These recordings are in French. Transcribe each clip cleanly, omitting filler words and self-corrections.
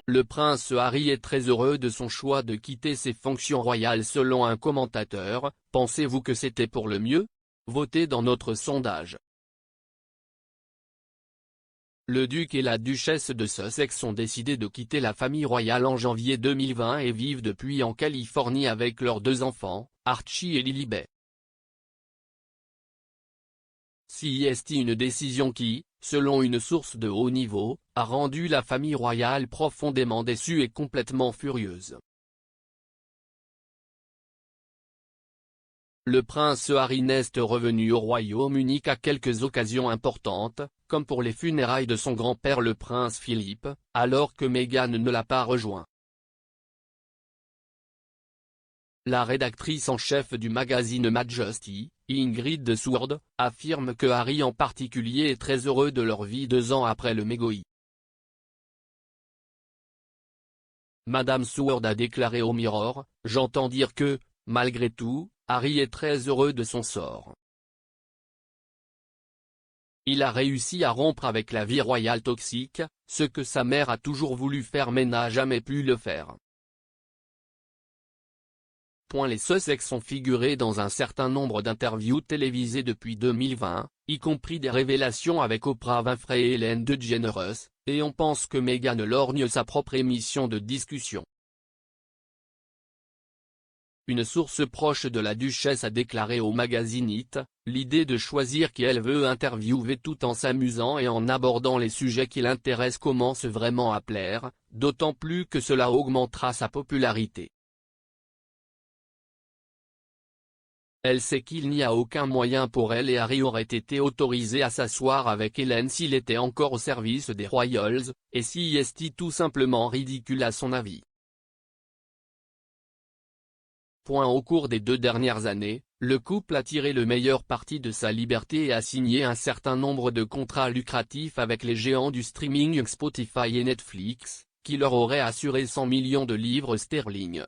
Le prince Harry est très heureux de son choix de quitter ses fonctions royales selon un commentateur. Pensez-vous que c'était pour le mieux? Votez dans notre sondage. Le duc et la duchesse de Sussex ont décidé de quitter la famille royale en janvier 2020 et vivent depuis en Californie avec leurs 2 enfants, Archie et Lilibet. C'est une décision qui, selon une source de haut niveau, a rendu la famille royale profondément déçue et complètement furieuse. Le prince Harry n'est revenu au Royaume-Uni qu'à quelques occasions importantes, comme pour les funérailles de son grand-père le prince Philippe, alors que Meghan ne l'a pas rejoint. La rédactrice en chef du magazine Majesty, Ingrid Sourd, affirme que Harry en particulier est très heureux de leur vie 2 ans après le mégoï. Madame Sourd a déclaré au Mirror, « J'entends dire que, malgré tout, Harry est très heureux de son sort. Il a réussi à rompre avec la vie royale toxique, ce que sa mère a toujours voulu faire mais n'a jamais pu le faire. » Les Sussex ont figuré dans un certain nombre d'interviews télévisées depuis 2020, y compris des révélations avec Oprah Winfrey et Ellen DeGeneres, et on pense que Meghan lorgne sa propre émission de discussion. Une source proche de la duchesse a déclaré au magazine It, l'idée de choisir qui elle veut interviewer tout en s'amusant et en abordant les sujets qui l'intéressent commence vraiment à plaire, d'autant plus que cela augmentera sa popularité. Elle sait qu'il n'y a aucun moyen pour elle et Harry aurait été autorisé à s'asseoir avec Hélène s'il était encore au service des Royals, et si est tout simplement ridicule à son avis. Au cours des 2 dernières années, le couple a tiré le meilleur parti de sa liberté et a signé un certain nombre de contrats lucratifs avec les géants du streaming Spotify et Netflix, qui leur auraient assuré 100 millions de livres sterling.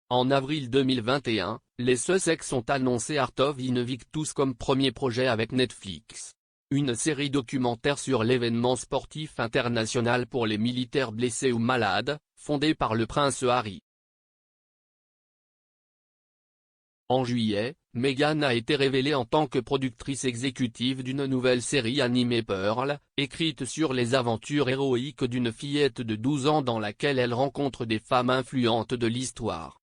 En avril 2021, les Sussex ont annoncé Art of Invictus comme premier projet avec Netflix. Une série documentaire sur l'événement sportif international pour les militaires blessés ou malades, fondée par le prince Harry. En juillet, Meghan a été révélée en tant que productrice exécutive d'une nouvelle série animée Pearl, écrite sur les aventures héroïques d'une fillette de 12 ans dans laquelle elle rencontre des femmes influentes de l'histoire.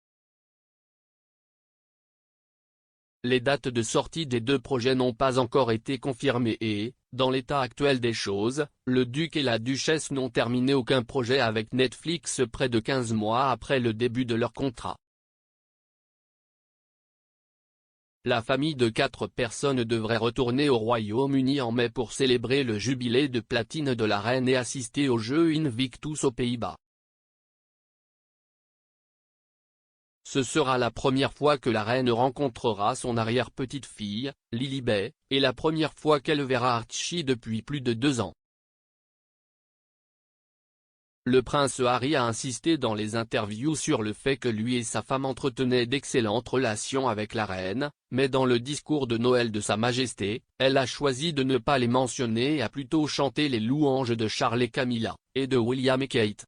Les dates de sortie des 2 projets n'ont pas encore été confirmées et, dans l'état actuel des choses, le duc et la duchesse n'ont terminé aucun projet avec Netflix près de 15 mois après le début de leur contrat. La famille de 4 personnes devrait retourner au Royaume-Uni en mai pour célébrer le jubilé de platine de la reine et assister aux Jeux Invictus aux Pays-Bas. Ce sera la première fois que la reine rencontrera son arrière-petite-fille, Lilibet, et la première fois qu'elle verra Archie depuis plus de 2 ans. Le prince Harry a insisté dans les interviews sur le fait que lui et sa femme entretenaient d'excellentes relations avec la reine, mais dans le discours de Noël de Sa Majesté, elle a choisi de ne pas les mentionner et a plutôt chanté les louanges de Charles et Camilla, et de William et Kate.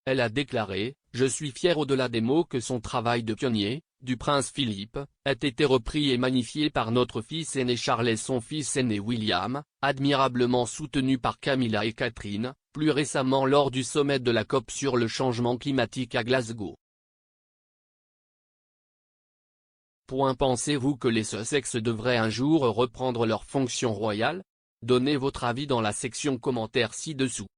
Elle a déclaré, « Je suis fière au-delà des mots que son travail de pionnier, du prince Philippe, ait été repris et magnifié par notre fils aîné Charles et son fils aîné William, admirablement soutenu par Camilla et Catherine, plus récemment lors du sommet de la COP sur le changement climatique à Glasgow. » Pensez-vous que les Sussex devraient un jour reprendre leurs fonctions royales? Donnez votre avis dans la section commentaires ci-dessous.